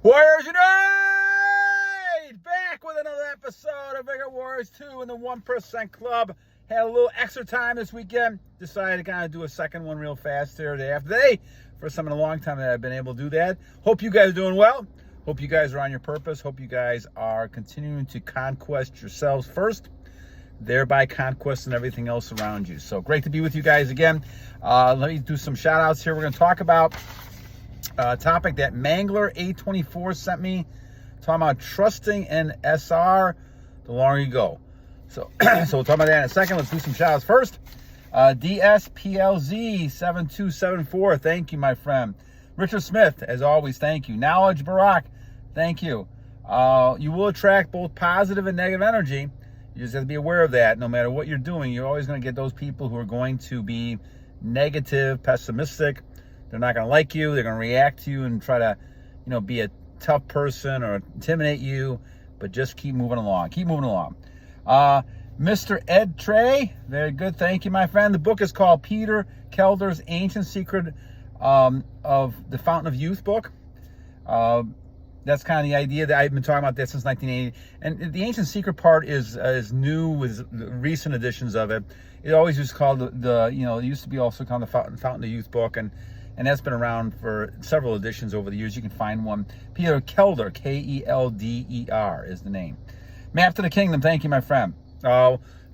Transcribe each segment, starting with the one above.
Warriors Unite! Back with another episode of Vigor Warriors 2 in the 1% Club. Had a little extra time this weekend. Decided to kind of do a second one real fast here day after day. First time in a long time that I've been able to do that. Hope you guys are doing well. Hope you guys are on your purpose. Hope you guys are continuing to conquest yourselves first, thereby conquesting everything else around you. So great to be with you guys again. Let me do some shout outs here. We're going to talk about a topic that Mangler 824 sent me, talking about trusting in SR the longer you go. So we'll talk about that in a second. Let's do some shout outs first. Dsplz 7274, thank you, my friend. Richard Smith, as always, thank you. Knowledge Berakah, thank you. You will attract both positive and negative energy. You just have to be aware of that. No matter what you're doing, you're always going to get those people who are going to be negative, pessimistic. They're not going to like you. They're going to react to you and try to, be a tough person or intimidate you. But just keep moving along. Keep moving along. Mr. Ed Trey, very good. Thank you, my friend. The book is called Peter Kelder's Ancient Secret of the Fountain of Youth book. That's kind of the idea that I've been talking about that since 1980. And the Ancient Secret part is new with recent editions of it. It always was called it used to be also called the Fountain of Youth book, and that's been around for several editions over the years. You can find one. Peter Kelder, Kelder, is the name. Map to the Kingdom, thank you, my friend.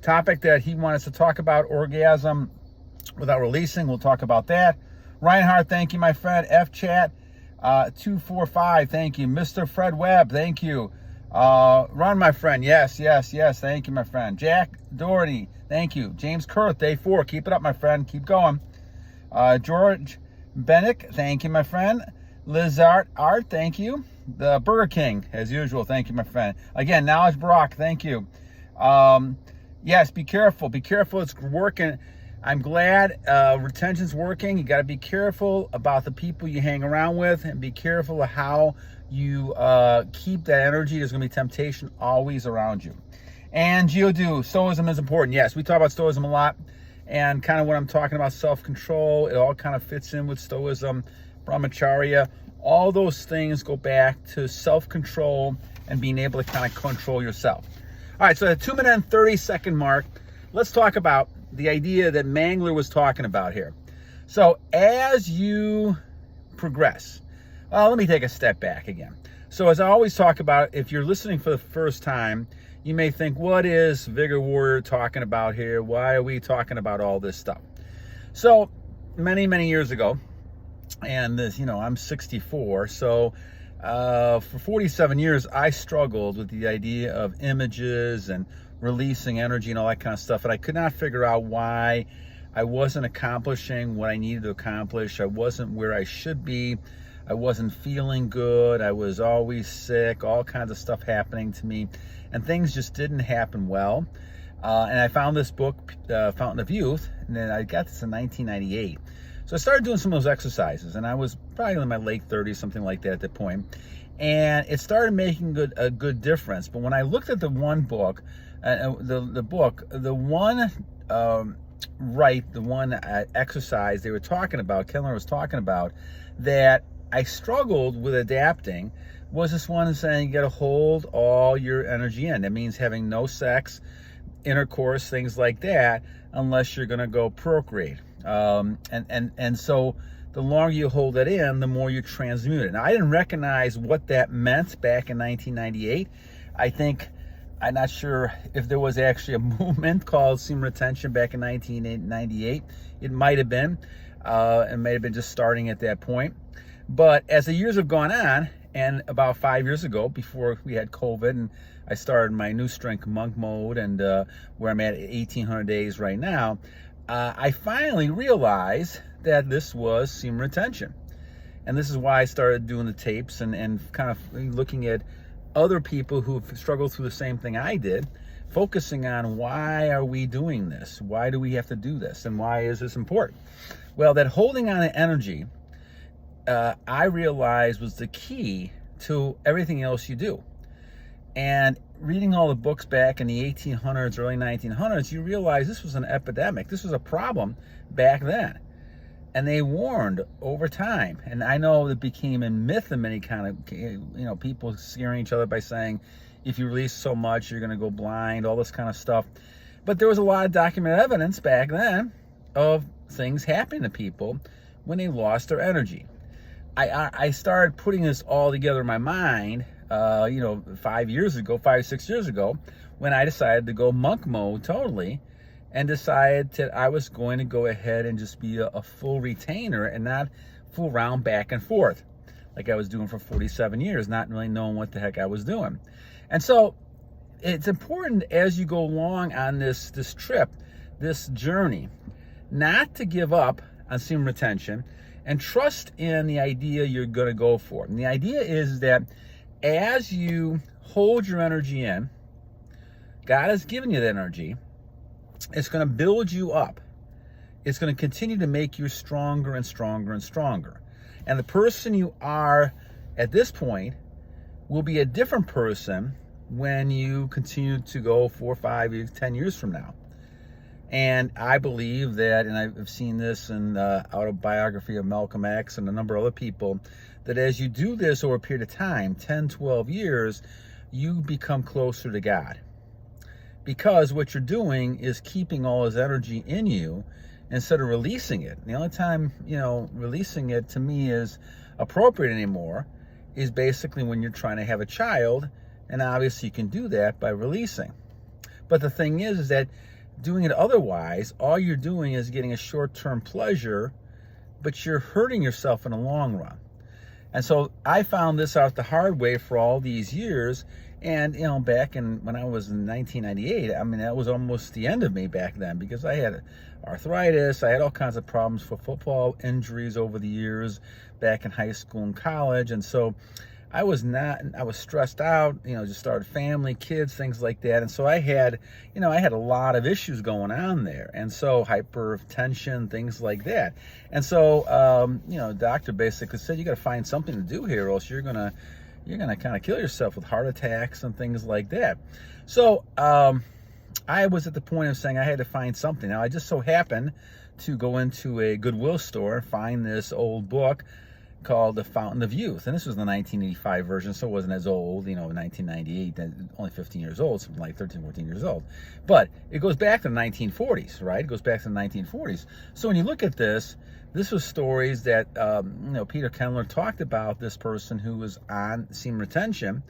Topic that he wanted us to talk about, orgasm without releasing. We'll talk about that. Reinhardt, thank you, my friend. Fchat 245, thank you. Mr. Fred Webb, thank you. Ron, my friend, yes, thank you, my friend. Jack Doheny, thank you. James Kurth, day 4, keep it up, my friend, keep going. George Bendic, thank you, my friend. Lenore-art, thank you. The Burger King, as usual, thank you, my friend. Again, Knowledge Berakah, thank you. Yes, be careful, it's working. I'm glad retention's working. You got to be careful about the people you hang around with, and be careful of how you keep that energy. There's going to be temptation always around you. And Giodude, Stoicism is important. Yes, we talk about Stoicism a lot, and kind of when I'm talking about self-control, it all kind of fits in with Stoicism, Brahmacharya. All those things go back to self-control and being able to kind of control yourself. All right, so the 2-minute and 30-second mark, let's talk about the idea that Mangler was talking about here. So as you progress, let me take a step back again. So as I always talk about, if you're listening for the first time, you may think, what is Vigor Warrior talking about here? Why are we talking about all this stuff? So many, many years ago, and this, I'm 64, so for 47 years, I struggled with the idea of images and releasing energy and all that kind of stuff. And I could not figure out why I wasn't accomplishing what I needed to accomplish. I wasn't where I should be. I wasn't feeling good. I was always sick, all kinds of stuff happening to me. And things just didn't happen well. And I found this book, Fountain of Youth, and then I got this in 1998. So I started doing some of those exercises, and I was probably in my late 30s, something like that at that point. And it started making a good difference. But when I looked at the one book, the one exercise they were talking about, Keller was talking about, that I struggled with adapting, was this one saying you got to hold all your energy in. That means having no sex, intercourse, things like that, unless you're going to go procreate. And so the longer you hold it in, the more you transmute it. Now, I didn't recognize what that meant back in 1998. I'm not sure if there was actually a movement called Semen Retention back in 1998. It might have been. It may have been just starting at that point. But as the years have gone on, and about 5 years ago, before we had COVID, and I started my new strength monk mode, and where I'm at 1,800 days right now, I finally realized that this was Semen Retention. And this is why I started doing the tapes and kind of looking at other people who've struggled through the same thing I did, focusing on why are we doing this? Why do we have to do this? And why is this important? Well, that holding on to energy, I realized was the key to everything else you do. And reading all the books back in the 1800s, early 1900s, you realize this was an epidemic. This was a problem back then. And they warned over time. And I know it became a myth in many kind of, people scaring each other by saying, if you release so much, you're going to go blind, all this kind of stuff. But there was a lot of documented evidence back then of things happening to people when they lost their energy. I started putting this all together in my mind, 5 years ago, 6 years ago, when I decided to go monk mode totally, and decided that I was going to go ahead and just be a full retainer and not fool around back and forth like I was doing for 47 years, not really knowing what the heck I was doing. And so it's important as you go along on this trip, this journey, not to give up on semen retention and trust in the idea you're going to go for. And the idea is that as you hold your energy in, God has given you that energy. It's going to build you up. It's going to continue to make you stronger and stronger and stronger. And the person you are at this point will be a different person when you continue to go 4, 5, 10 years from now. And I believe that, and I've seen this in the autobiography of Malcolm X and a number of other people, that as you do this over a period of time, 10, 12 years, you become closer to God. Because what you're doing is keeping all his energy in you instead of releasing it. The only time, releasing it to me is appropriate anymore is basically when you're trying to have a child, and obviously you can do that by releasing. But the thing is that doing it otherwise, all you're doing is getting a short-term pleasure, but you're hurting yourself in the long run. And so I found this out the hard way for all these years. And, back when I was in 1998, that was almost the end of me back then, because I had arthritis. I had all kinds of problems for football injuries over the years back in high school and college. And so I was stressed out, just started family, kids, things like that. And so I had a lot of issues going on there. And so hypertension, things like that. And so, the doctor basically said, you got to find something to do here, or else you're going to kind of kill yourself with heart attacks and things like that. So I was at the point of saying I had to find something. Now, I just so happened to go into a Goodwill store and find this old book called The Fountain of Youth. And this was the 1985 version, so it wasn't as old, 1998, only 15 years old, something like 13, 14 years old. But it goes back to the 1940s, right? It goes back to the 1940s. So when you look at this was stories that, Peter Kendler talked about, this person who was on semen retention,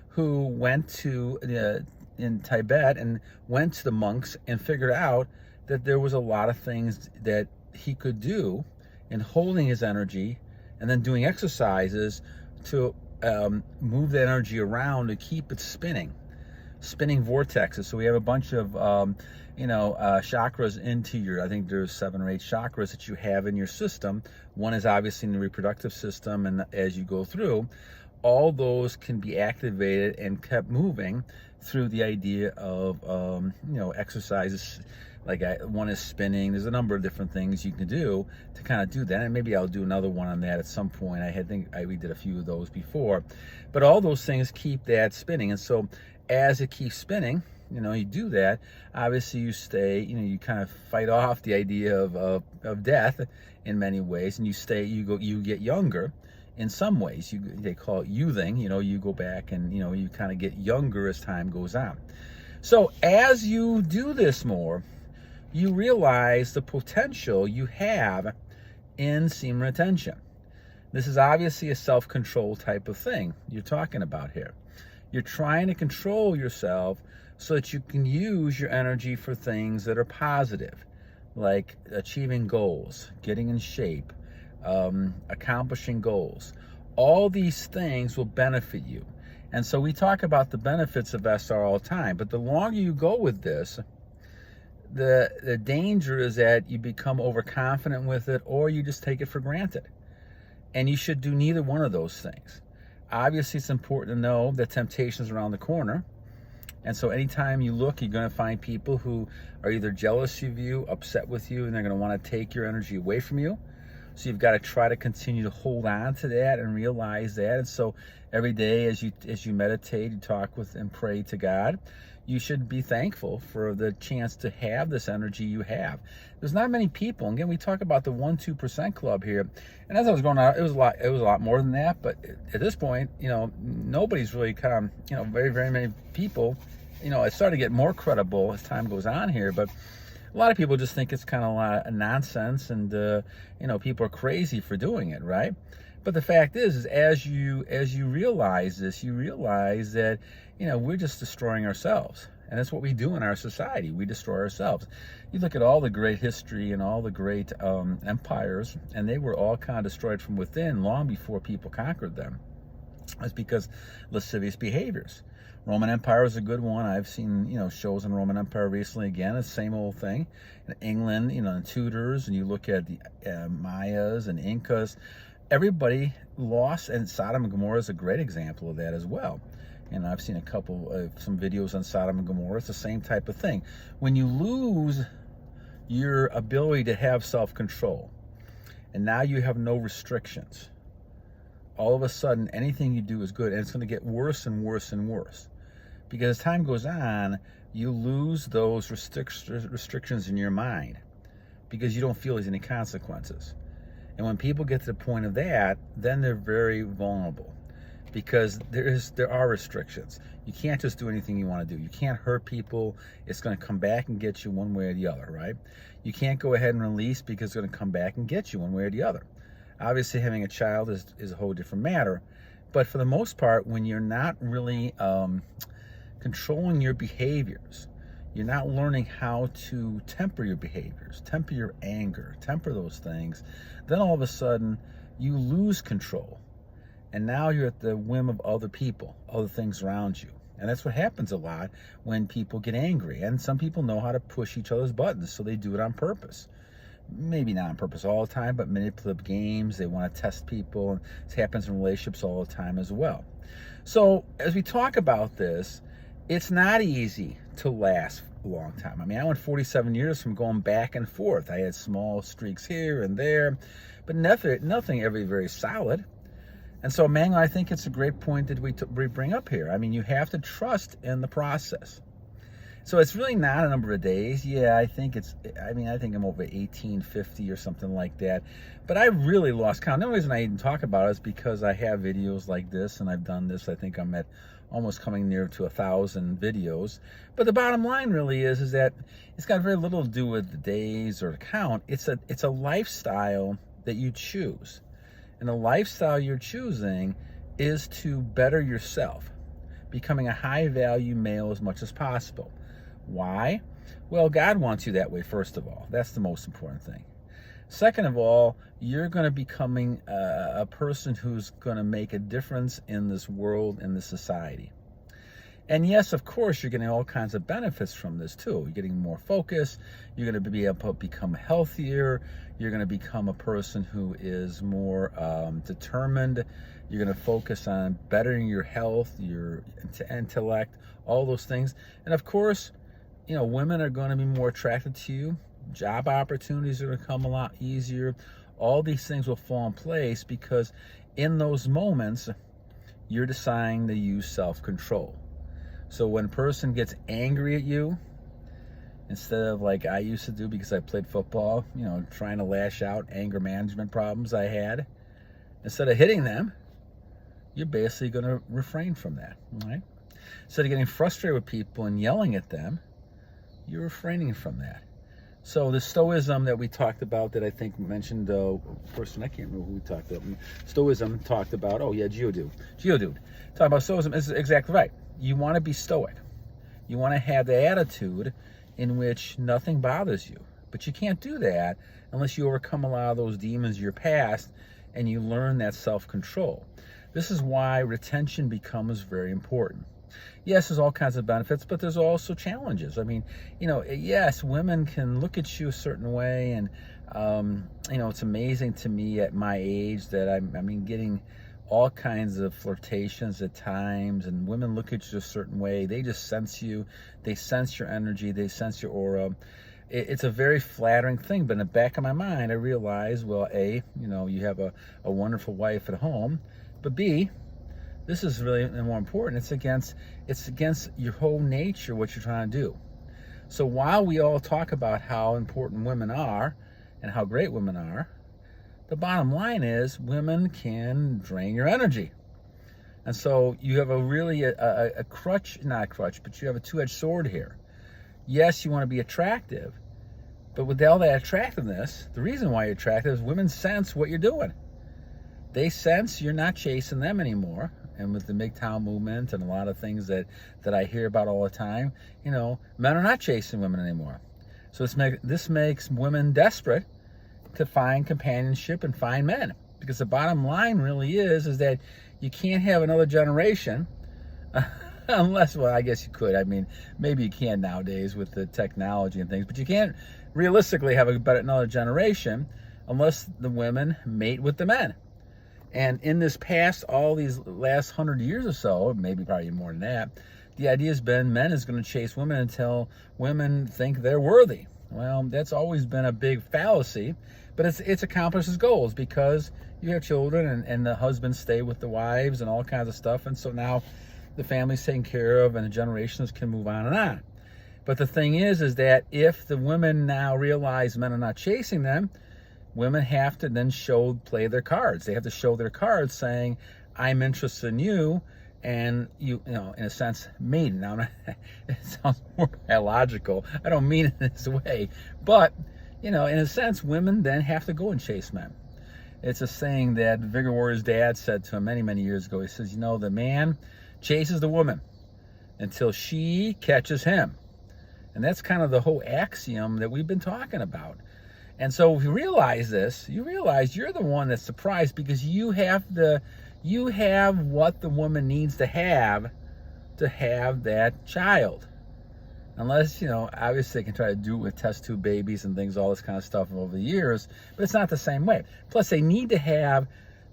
who went to, in Tibet, and went to the monks and figured out that there was a lot of things that he could do in holding his energy and then doing exercises to move the energy around to keep it spinning vortexes. So we have a bunch of, chakras into your, I think there's 7 or 8 chakras that you have in your system. One is obviously in the reproductive system, and as you go through, all those can be activated and kept moving through the idea of, exercises. Like one is spinning. There's a number of different things you can do to kind of do that. And maybe I'll do another one on that at some point. We did a few of those before. But all those things keep that spinning. And so as it keeps spinning, you do that. Obviously you stay, you kind of fight off the idea of death in many ways. And you get younger in some ways. They call it youthing. You go back and, you kind of get younger as time goes on. So as you do this more, you realize the potential you have in semen retention. This is obviously a self-control type of thing you're talking about here. You're trying to control yourself so that you can use your energy for things that are positive, like achieving goals, getting in shape, accomplishing goals. All these things will benefit you. And so we talk about the benefits of SR all the time, but the longer you go with this, the danger is that you become overconfident with it, or you just take it for granted. And you should do neither one of those things. Obviously, it's important to know that temptation is around the corner. And so anytime you look, you're going to find people who are either jealous of you, upset with you, and they're going to want to take your energy away from you, So you've got to try to continue to hold on to that and realize that. And so every day as you meditate, you talk with and pray to God, you should be thankful for the chance to have this energy you have. There's not many people. And again, we talk about the 1-2% club here. And as I was going out, it was a lot more than that. But at this point, nobody's really kind of, very, very many people. It started to get more credible as time goes on here. But a lot of people just think it's kind of a lot of nonsense, and people are crazy for doing it, right? But the fact is as you realize this, you realize that we're just destroying ourselves, and that's what we do in our society. We destroy ourselves. You look at all the great history and all the great empires, and they were all kind of destroyed from within long before people conquered them. It's because lascivious behaviors. Roman Empire is a good one. I've seen, shows on Roman Empire recently. Again, it's the same old thing. In England, the Tudors, and you look at the Mayas and Incas, everybody lost, and Sodom and Gomorrah is a great example of that as well. And I've seen some videos on Sodom and Gomorrah. It's the same type of thing. When you lose your ability to have self-control, and now you have no restrictions, all of a sudden anything you do is good, and it's going to get worse and worse and worse. Because as time goes on, you lose those restrictions in your mind because you don't feel there's any consequences. And when people get to the point of that, then they're very vulnerable, because there are restrictions. You can't just do anything you want to do. You can't hurt people. It's going to come back and get you one way or the other, right? You can't go ahead and release because it's going to come back and get you one way or the other. Obviously, having a child is a whole different matter. But for the most part, when you're not really controlling your behaviors, you're not learning how to temper your behaviors, temper your anger, temper those things, then all of a sudden you lose control. And now you're at the whim of other people, other things around you. And that's what happens a lot when people get angry. And some people know how to push each other's buttons, so they do it on purpose. Maybe not on purpose all the time, but manipulative games. They want to test people. And this happens in relationships all the time as well. So as we talk about this, it's not easy to last a long time. I mean, I went 47 years from going back and forth. I had small streaks here and there, but nothing ever very solid. And so, Mangler, I think it's a great point that we bring up here. I mean, you have to trust in the process. So it's really not a number of days. Yeah, I think I'm over 1850 or something like that. But I really lost count. The only reason I even talk about it is because I have videos like this, and I've done this. I think I'm at almost coming near to 1,000 videos. But the bottom line really is that it's got very little to do with the days or the count. It's a lifestyle that you choose. And the lifestyle you're choosing is to better yourself, becoming a high-value male as much as possible. Why? Well, God wants you that way, first of all. That's the most important thing. Second of all, you're going to becoming a person who's going to make a difference in this world, in this society. And yes, of course, you're getting all kinds of benefits from this too. You're getting more focus. You're going to be able to become healthier. You're going to become a person who is more determined. You're going to focus on bettering your health, your intellect, all those things. And of course, women are going to be more attracted to you. Job opportunities are going to come a lot easier. All these things will fall in place because in those moments, you're deciding to use self-control. So when a person gets angry at you, instead of like I used to do because I played football, trying to lash out anger management problems I had, instead of hitting them, you're basically going to refrain from that, right? Instead of getting frustrated with people and yelling at them, you're refraining from that. So the Stoicism that we talked about, that I think mentioned person, I can't remember who we talked about. Stoicism talked about, Giodude. Talking about Stoicism is exactly right. You want to be stoic. You want to have the attitude in which nothing bothers you. But you can't do that unless you overcome a lot of those demons of your past and you learn that self-control. This is why retention becomes very important. Yes, there's all kinds of benefits, but there's also challenges. I mean, yes, women can look at you a certain way, and, it's amazing to me at my age that I'm getting all kinds of flirtations at times, and women look at you a certain way. They just sense you. They sense your energy. They sense your aura. it's a very flattering thing. But in the back of my mind, I realize, well, A, you have a wonderful wife at home, but B, this is really more important. It's against your whole nature, what you're trying to do. So while we all talk about how important women are and how great women are, the bottom line is women can drain your energy. And so you have a crutch, not a crutch, but you have a two-edged sword here. Yes, you want to be attractive, but with all that attractiveness, the reason why you're attractive is women sense what you're doing. They sense you're not chasing them anymore. And with the MGTOW movement and a lot of things that I hear about all the time, men are not chasing women anymore. So this makes women desperate to find companionship and find men. Because the bottom line really is that you can't have another generation unless, well, I guess you could. I mean, maybe you can nowadays with the technology and things, but you can't realistically have another generation unless the women mate with the men. And in this past, all these last 100 years or so, maybe probably more than that, the idea has been men is going to chase women until women think they're worthy. Well, that's always been a big fallacy, but it's accomplished its goals because you have children and the husbands stay with the wives and all kinds of stuff. And so now the family's taken care of and the generations can move on and on. But the thing is that if the women now realize men are not chasing them, women have to then play their cards. They have to show their cards saying, I'm interested in you, and you in a sense, maiden. Now, it sounds more illogical. I don't mean it this way. But, in a sense, women then have to go and chase men. It's a saying that Vigor Warrior's dad said to him many, many years ago. He says, the man chases the woman until she catches him. And that's kind of the whole axiom that we've been talking about. And so if you realize this, you realize you're the one that's surprised because you have what the woman needs to have that child. Unless, obviously they can try to do it with test tube babies and things, all this kind of stuff over the years, but it's not the same way. Plus, they need to have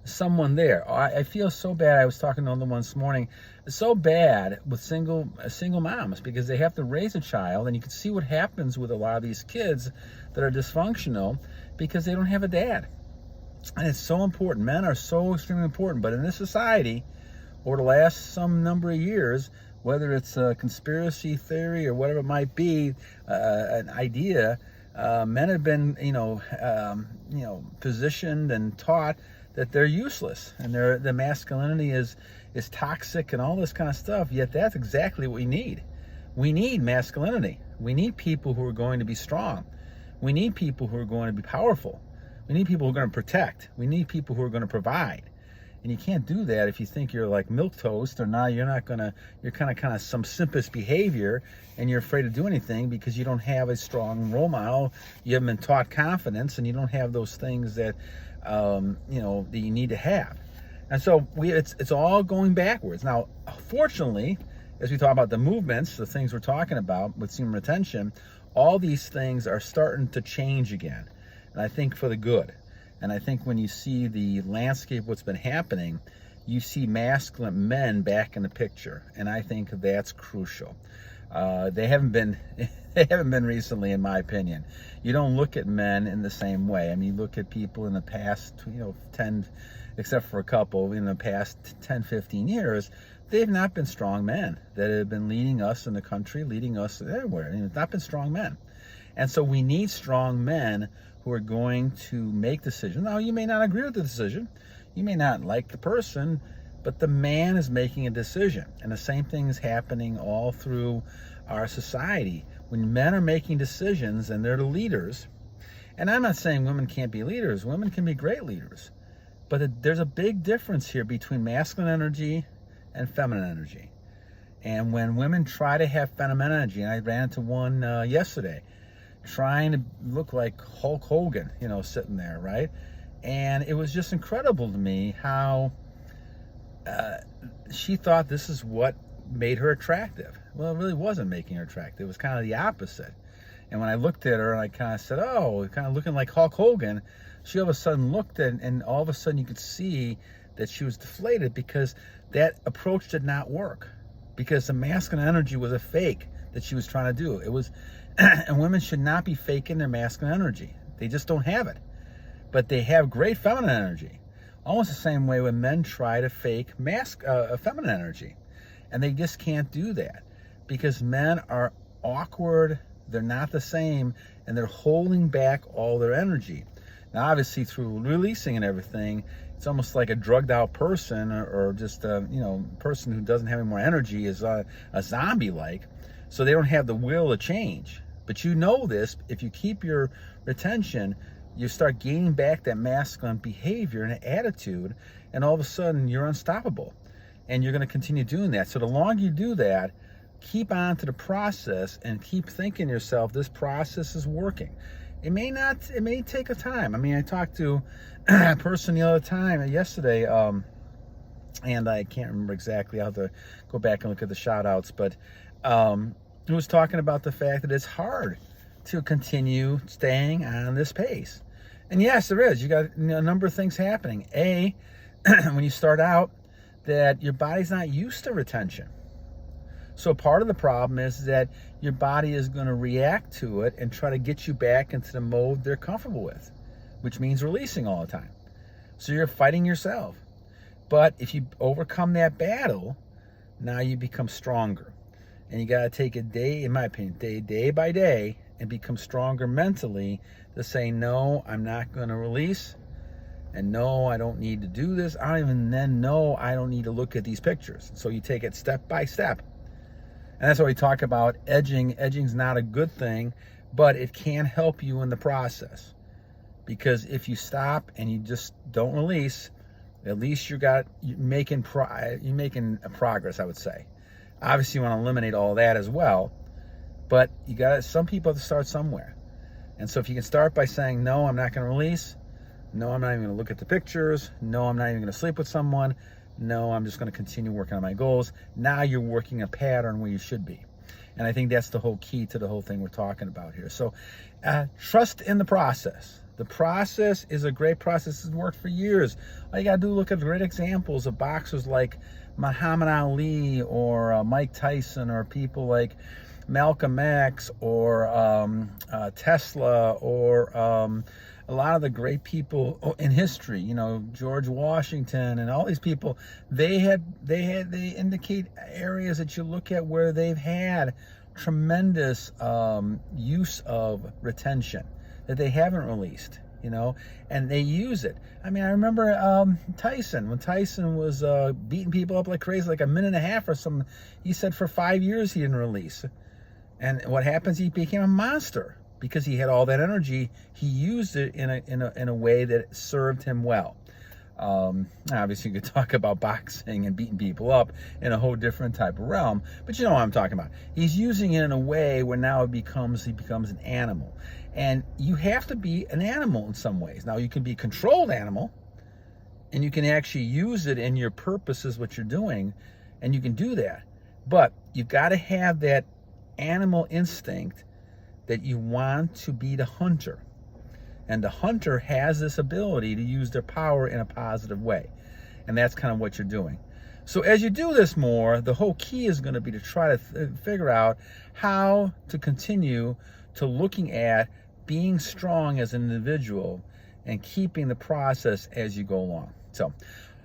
someone there. I feel so bad. I was talking to another one this morning. It's so bad with single moms because they have to raise a child, and you can see what happens with a lot of these kids that are dysfunctional because they don't have a dad. And it's so important. Men are so extremely important. But in this society, over the last some number of years, whether it's a conspiracy theory or whatever it might be, an idea, men have been, positioned and taught that they're useless and their masculinity is toxic and all this kind of stuff. Yet that's exactly what we need. We need masculinity. We need people who are going to be strong. We need people who are going to be powerful. We need people who are going to protect. We need people who are going to provide. And you can't do that if you think you're like milquetoast, or now you're kind of some simpest behavior and you're afraid to do anything because you don't have a strong role model. You haven't been taught confidence and you don't have those things that that you need to have. And so it's all going backwards. Now, fortunately, as we talk about the movements, the things we're talking about with semen retention, all these things are starting to change again. And I think for the good. And I think when you see the landscape, what's been happening, you see masculine men back in the picture. And I think that's crucial. They haven't been recently, in my opinion. You don't look at men in the same way. I mean, you look at people in the past, 10, except for a couple, in the past 10, 15 years, they've not been strong men that have been leading us in the country, leading us everywhere. They've not been strong men. And so we need strong men who are going to make decisions. Now, you may not agree with the decision. You may not like the person, but the man is making a decision. And the same thing is happening all through our society. When men are making decisions and they're the leaders, and I'm not saying women can't be leaders. Women can be great leaders. But there's a big difference here between masculine energy and feminine energy. And when women try to have feminine energy, and I ran into one yesterday, trying to look like Hulk Hogan, sitting there, right? And it was just incredible to me how she thought this is what made her attractive. Well, it really wasn't making her attractive. It was kind of the opposite. And when I looked at her and I kind of said, oh, kind of looking like Hulk Hogan, she all of a sudden looked at, and all of a sudden you could see that she was deflated because that approach did not work. Because the masculine energy was a fake that she was trying to do. It was, And women should not be faking their masculine energy. They just don't have it. But they have great feminine energy. Almost the same way when men try to fake feminine energy. And they just can't do that. Because men are awkward, they're not the same, and they're holding back all their energy. Now, obviously, through releasing and everything, it's almost like a drugged out person or just a person who doesn't have any more energy, is a zombie-like. So they don't have the will to change. But you know this, if you keep your retention, you start gaining back that masculine behavior and attitude, and all of a sudden you're unstoppable. And you're going to continue doing that. So the longer you do that, keep on to the process and keep thinking to yourself, this process is working. It may take a time. I mean, I talked to a person the other time, yesterday, and I can't remember exactly. I'll have to go back and look at the shout-outs, but he was talking about the fact that it's hard to continue staying on this pace. And yes, there is. You got a number of things happening. When you start out, that your body's not used to retention. So part of the problem is that your body is going to react to it and try to get you back into the mode they're comfortable with, which means releasing all the time. So you're fighting yourself. But if you overcome that battle, now you become stronger. And you got to take it in my opinion, day by day, and become stronger mentally to say, no, I'm not going to release. And no, I don't need to do this. I don't even then know I don't need to look at these pictures. So you take it step by step. And that's why we talk about edging. Edging's not a good thing, but it can help you in the process. Because if you stop and you just don't release, at least you're making progress, I would say. Obviously, you want to eliminate all that as well, but some people have to start somewhere. And so if you can start by saying, no, I'm not going to release. No, I'm not even going to look at the pictures. No, I'm not even going to sleep with someone. No, I'm just going to continue working on my goals. Now you're working a pattern where you should be. And I think that's the whole key to the whole thing we're talking about here. So trust in the process. The process is a great process. It's worked for years. All you got to do is look at great examples of boxers like Muhammad Ali or Mike Tyson, or people like Malcolm X or Tesla, or a lot of the great people in history, George Washington and all these people. They indicate areas that you look at where they've had tremendous use of retention that they haven't released, and they use it. I mean, I remember Tyson, when Tyson was beating people up like crazy, like a minute and a half or something, he said for 5 years he didn't release. And what happens, he became a monster because he had all that energy. He used it in a way that served him well. Obviously, you could talk about boxing and beating people up in a whole different type of realm, but you know what I'm talking about. He's using it in a way where now he becomes an animal. And you have to be an animal in some ways. Now, you can be a controlled animal, and you can actually use it in your purposes, what you're doing, and you can do that. But you've got to have that animal instinct that you want to be the hunter. And the hunter has this ability to use their power in a positive way. And that's kind of what you're doing. So as you do this more, the whole key is going to be to try to figure out how to continue to looking at being strong as an individual and keeping the process as you go along. So,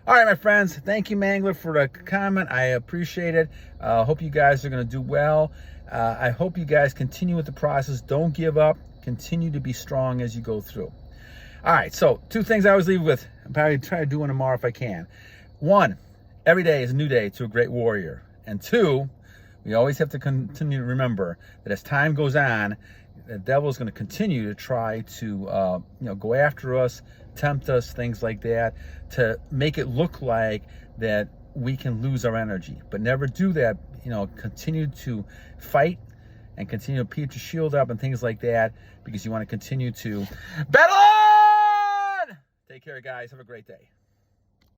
all right, my friends, thank you, Mangler, for the comment. I appreciate it. Hope you guys are going to do well. I hope you guys continue with the process. Don't give up. Continue to be strong as you go through. All right, so 2 things I always leave with. I'll probably try to do one tomorrow if I can. 1, every day is a new day to a great warrior. And 2, we always have to continue to remember that as time goes on, the devil is going to continue to try to go after us, tempt us, things like that, to make it look like that we can lose our energy. But never do that. Continue to fight and continue to keep your shield up and things like that, because you want to continue to battle on! Take care, guys. Have a great day.